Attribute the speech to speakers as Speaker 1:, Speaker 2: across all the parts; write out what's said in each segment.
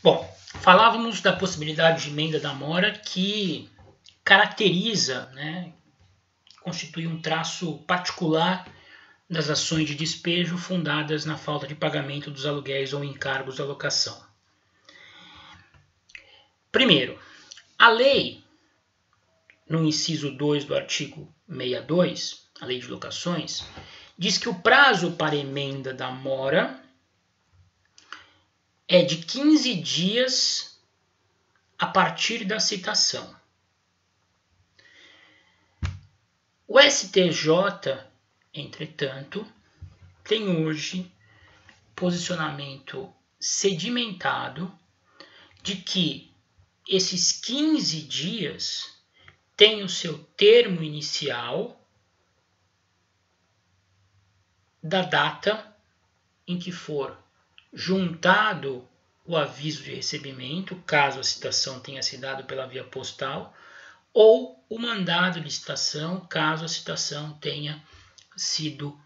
Speaker 1: Bom, falávamos da possibilidade de emenda da mora que caracteriza, né, constitui um traço particular das ações de despejo fundadas na falta de pagamento dos aluguéis ou encargos da locação. Primeiro, a lei, no inciso 2 do artigo 62, a lei de locações, diz que o prazo para emenda da mora é de 15 dias a partir da citação. O STJ, entretanto, tem hoje posicionamento sedimentado de que esses 15 dias têm o seu termo inicial da data em que for juntado o aviso de recebimento, caso a citação tenha sido dada pela via postal, ou o mandado de citação, caso a citação tenha sido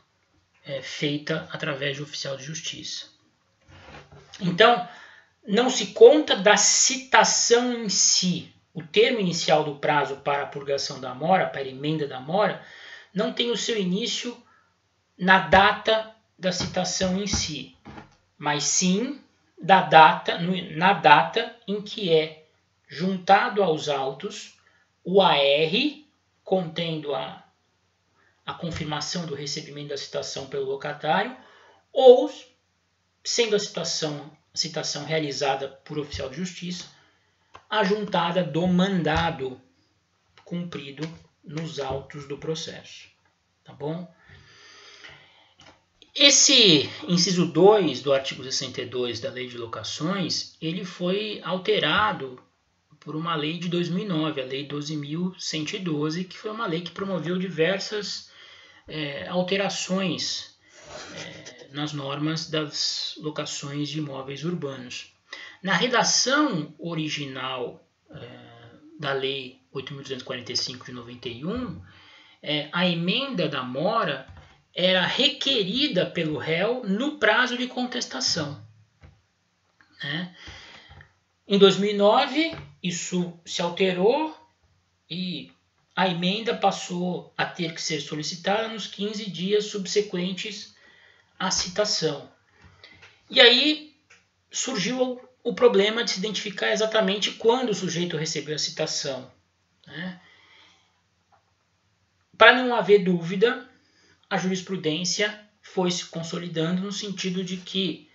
Speaker 1: feita através de oficial de justiça. Então, não se conta da citação em si. O termo inicial do prazo para a purgação da mora, para a emenda da mora, não tem o seu início na data da citação em si, mas sim na data em que é juntado aos autos o AR contendo a confirmação do recebimento da citação pelo locatário, ou, sendo a citação realizada por oficial de justiça, a juntada do mandado cumprido nos autos do processo. Tá bom? Esse inciso 2 do artigo 62 da Lei de Locações, ele foi alterado por uma lei de 2009, a Lei 12.112, que foi uma lei que promoveu diversas alterações nas normas das locações de imóveis urbanos. Na redação original da Lei 8.245 de 91, a emenda da mora era requerida pelo réu no prazo de contestação. Né? Em 2009, isso se alterou e a emenda passou a ter que ser solicitada nos 15 dias subsequentes à citação. E aí surgiu o problema de se identificar exatamente quando o sujeito recebeu a citação. Né? Para não haver dúvida, a jurisprudência foi se consolidando no sentido de que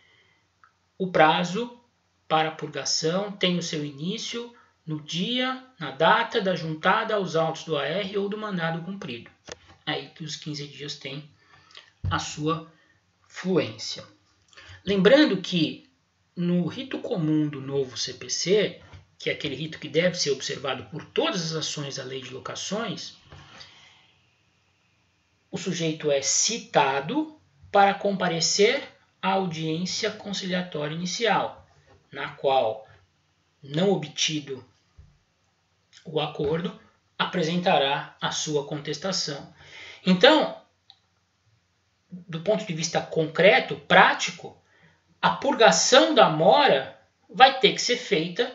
Speaker 1: o prazo para a purgação tem o seu início no dia, na data da juntada aos autos do AR ou do mandado cumprido. Aí que os 15 dias têm a sua fluência. Lembrando que no rito comum do novo CPC, que é aquele rito que deve ser observado por todas as ações da Lei de Locações, o sujeito é citado para comparecer à audiência conciliatória inicial, na qual, não obtido o acordo, apresentará a sua contestação. Então, do ponto de vista concreto, prático, a purgação da mora vai ter que ser feita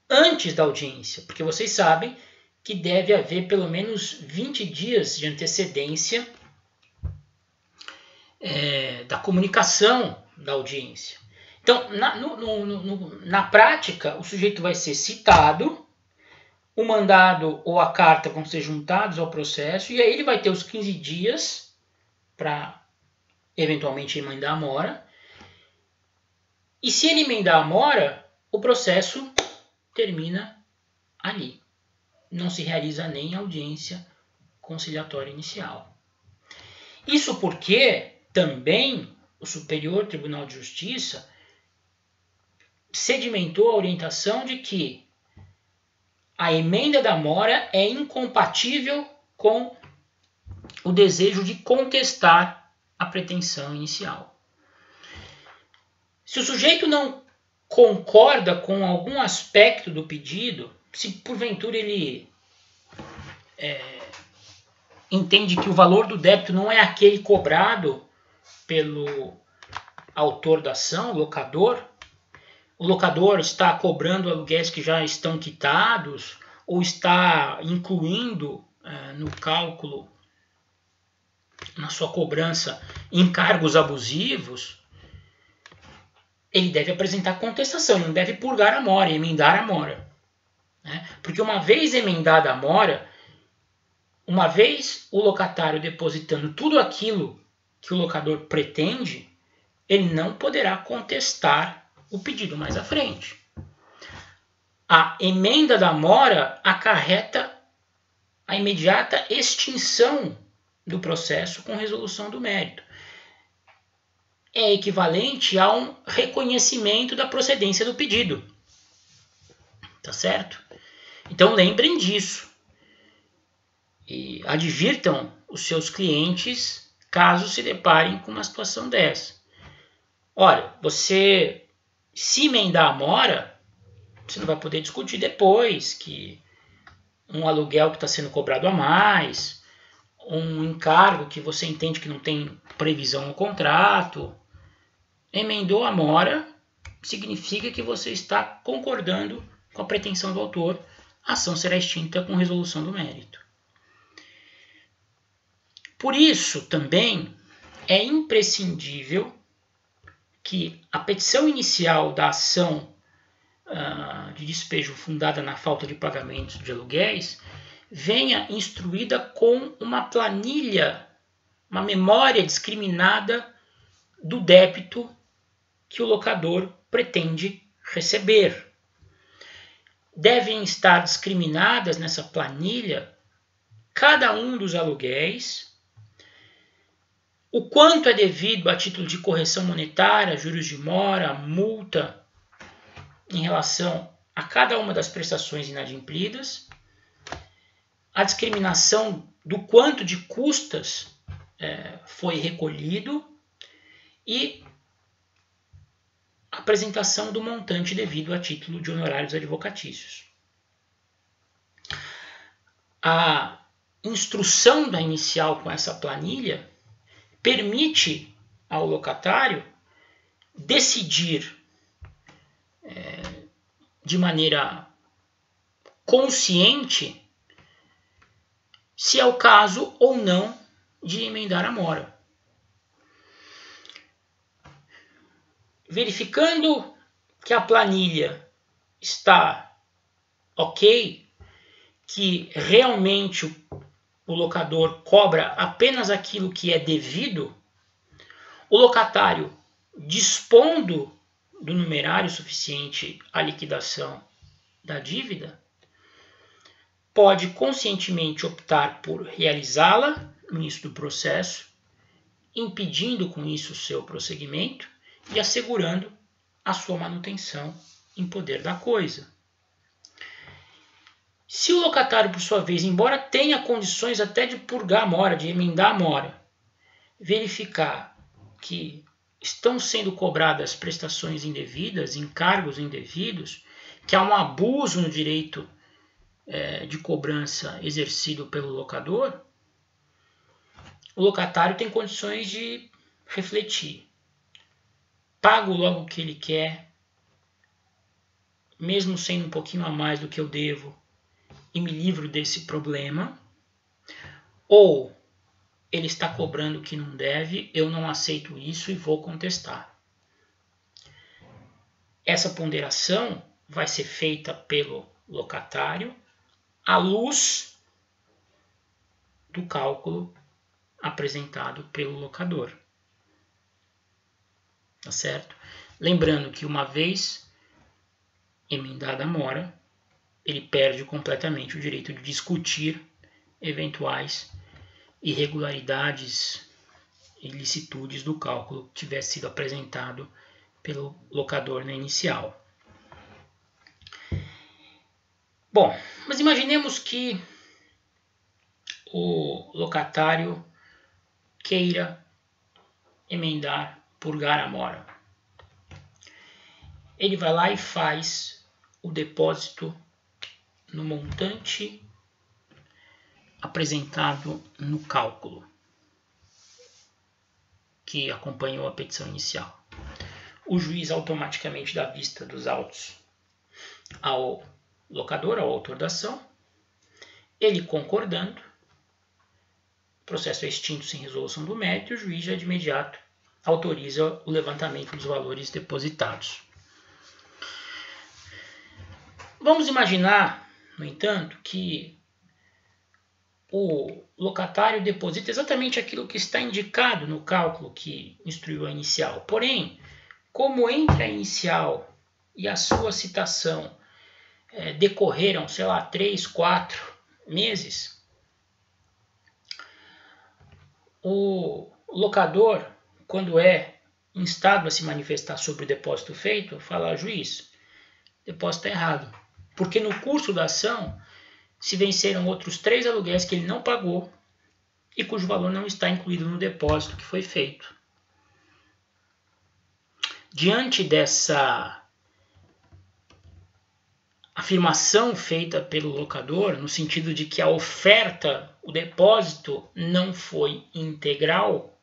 Speaker 1: antes da audiência, porque vocês sabem que deve haver pelo menos 20 dias de antecedência da comunicação da audiência. Então, na prática, o sujeito vai ser citado, o mandado ou a carta vão ser juntados ao processo, e aí ele vai ter os 15 dias para eventualmente emendar a mora. E se ele emendar a mora, o processo termina ali. Não se realiza nem a audiência conciliatória inicial. Isso porque também o Superior Tribunal de Justiça sedimentou a orientação de que a emenda da mora é incompatível com o desejo de contestar a pretensão inicial. Se o sujeito não concorda com algum aspecto do pedido, se porventura ele entende que o valor do débito não é aquele cobrado pelo autor da ação, locador, o locador está cobrando aluguéis que já estão quitados ou está incluindo no cálculo, na sua cobrança, encargos abusivos, ele deve apresentar contestação, não deve purgar a mora, emendar a mora. Né? Porque uma vez emendada a mora, uma vez o locatário depositando tudo aquilo que o locador pretende, ele não poderá contestar o pedido mais à frente. A emenda da mora acarreta a imediata extinção do processo com resolução do mérito. É equivalente a um reconhecimento da procedência do pedido. Tá certo? Então lembrem disso. E advirtam os seus clientes caso se deparem com uma situação dessa. Olha, você se emendar a mora, você não vai poder discutir depois que um aluguel que está sendo cobrado a mais, um encargo que você entende que não tem previsão no contrato. Emendou a mora significa que você está concordando com a pretensão do autor, a ação será extinta com resolução do mérito. Por isso, também, é imprescindível que a petição inicial da ação de despejo fundada na falta de pagamentos de aluguéis venha instruída com uma planilha, uma memória discriminada do débito que o locador pretende receber. Devem estar discriminadas nessa planilha cada um dos aluguéis, o quanto é devido a título de correção monetária, juros de mora, multa, em relação a cada uma das prestações inadimplidas, a discriminação do quanto de custas foi recolhido e a apresentação do montante devido a título de honorários advocatícios. A instrução da inicial com essa planilha permite ao locatário decidir de maneira consciente se é o caso ou não de emendar a mora. Verificando que a planilha está ok, que realmente o locador cobra apenas aquilo que é devido, o locatário, dispondo do numerário suficiente à liquidação da dívida, pode conscientemente optar por realizá-la no início do processo, impedindo com isso o seu prosseguimento e assegurando a sua manutenção em poder da coisa. Se o locatário, por sua vez, embora tenha condições até de purgar a mora, de emendar a mora, verificar que estão sendo cobradas prestações indevidas, encargos indevidos, que há um abuso no direito de cobrança exercido pelo locador, o locatário tem condições de refletir. Pago logo o que ele quer, mesmo sendo um pouquinho a mais do que eu devo, e me livro desse problema, ou ele está cobrando o que não deve, eu não aceito isso e vou contestar. Essa ponderação vai ser feita pelo locatário à luz do cálculo apresentado pelo locador. Tá certo? Lembrando que uma vez emendada a mora, ele perde completamente o direito de discutir eventuais irregularidades e ilicitudes do cálculo que tivesse sido apresentado pelo locador na inicial. Bom, mas imaginemos que o locatário queira emendar, purgar a mora. Ele vai lá e faz o depósito no montante apresentado no cálculo que acompanhou a petição inicial. o juiz automaticamente dá vista dos autos ao locador, ao autor da ação. Ele concordando, o processo é extinto sem resolução do mérito e o juiz já de imediato autoriza o levantamento dos valores depositados. Vamos imaginar, no entanto, que o locatário deposita exatamente aquilo que está indicado no cálculo que instruiu a inicial. Porém, como entre a inicial e a sua citação decorreram, sei lá, 3, 4 meses, o locador, quando é instado a se manifestar sobre o depósito feito, fala: juiz, o depósito está errado, porque no curso da ação se venceram outros 3 aluguéis que ele não pagou e cujo valor não está incluído no depósito que foi feito. Diante dessa afirmação feita pelo locador, no sentido de que a oferta, o depósito, não foi integral,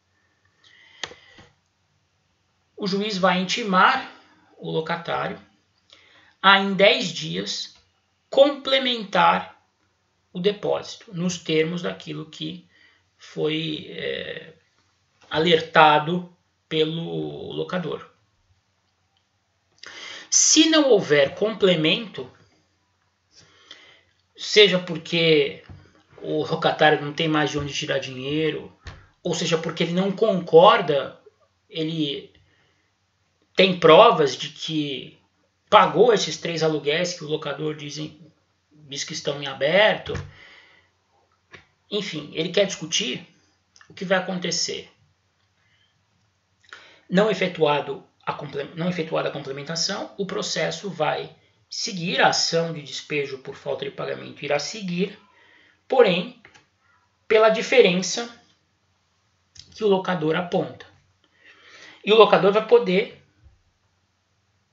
Speaker 1: o juiz vai intimar o locatário a, em 10 dias, complementar o depósito, nos termos daquilo que foi alertado pelo locador. Se não houver complemento, seja porque o locatário não tem mais de onde tirar dinheiro, ou seja porque ele não concorda, ele tem provas de que pagou esses 3 aluguéis que o locador diz que estão em aberto, enfim, ele quer discutir, o que vai acontecer? Não efetuada a complementação, o processo vai seguir, a ação de despejo por falta de pagamento irá seguir, porém, pela diferença que o locador aponta. E o locador vai poder,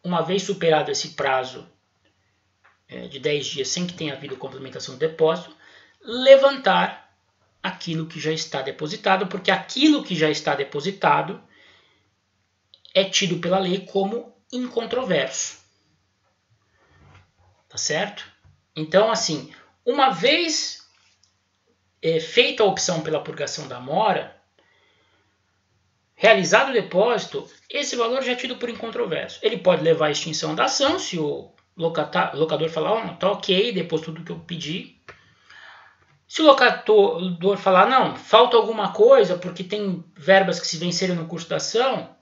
Speaker 1: uma vez superado esse prazo de 10 dias sem que tenha havido complementação do depósito, levantar aquilo que já está depositado, porque aquilo que já está depositado é tido pela lei como incontroverso. Tá certo? Então, assim, uma vez feita a opção pela purgação da mora, realizado o depósito, esse valor já é tido por incontroverso. Ele pode levar à extinção da ação, se o locador falar: oh, tá ok, depois tudo que eu pedi. Se o locador falar: não, falta alguma coisa porque tem verbas que se venceram no curso da ação,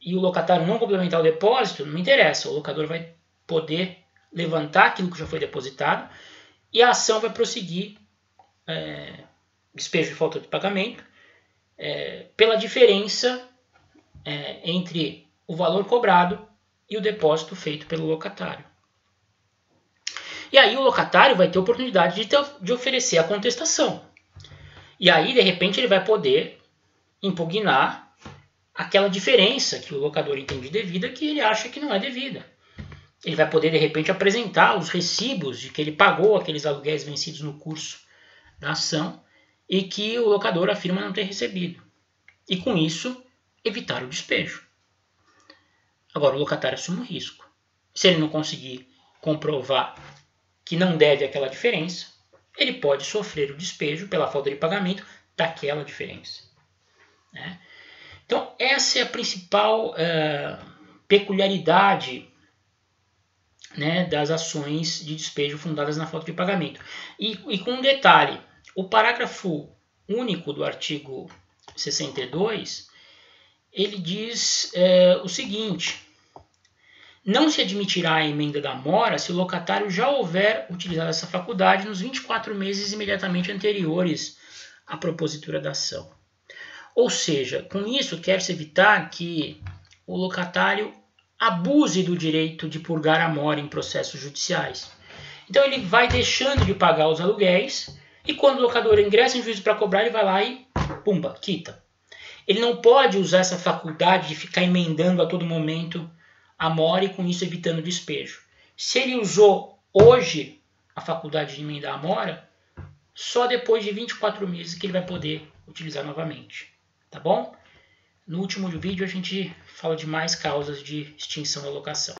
Speaker 1: e o locatário não complementar o depósito, não interessa, o locador vai poder levantar aquilo que já foi depositado e a ação vai prosseguir, despejo de falta de pagamento, pela diferença entre o valor cobrado e o depósito feito pelo locatário. E aí o locatário vai ter oportunidade de oferecer a contestação. E aí, de repente, ele vai poder impugnar aquela diferença que o locador entende devida, que ele acha que não é devida. Ele vai poder, de repente, apresentar os recibos de que ele pagou aqueles aluguéis vencidos no curso da ação e que o locador afirma não ter recebido. E, com isso, evitar o despejo. Agora, o locatário assume o risco. Se ele não conseguir comprovar que não deve aquela diferença, ele pode sofrer o despejo pela falta de pagamento daquela diferença. Né? Então, essa é a principal peculiaridade, né, das ações de despejo fundadas na falta de pagamento. E com um detalhe, o parágrafo único do artigo 62, ele diz o seguinte: não se admitirá a emenda da mora se o locatário já houver utilizado essa faculdade nos 24 meses imediatamente anteriores à propositura da ação. Ou seja, com isso quer-se evitar que o locatário abuse do direito de purgar a mora em processos judiciais. Então ele vai deixando de pagar os aluguéis e quando o locador ingressa em juízo para cobrar, ele vai lá e pumba, quita. Ele não pode usar essa faculdade de ficar emendando a todo momento a mora e com isso evitando o despejo. Se ele usou hoje a faculdade de emendar a mora, só depois de 24 meses que ele vai poder utilizar novamente. Tá bom? No último vídeo a gente fala de mais causas de extinção da locação.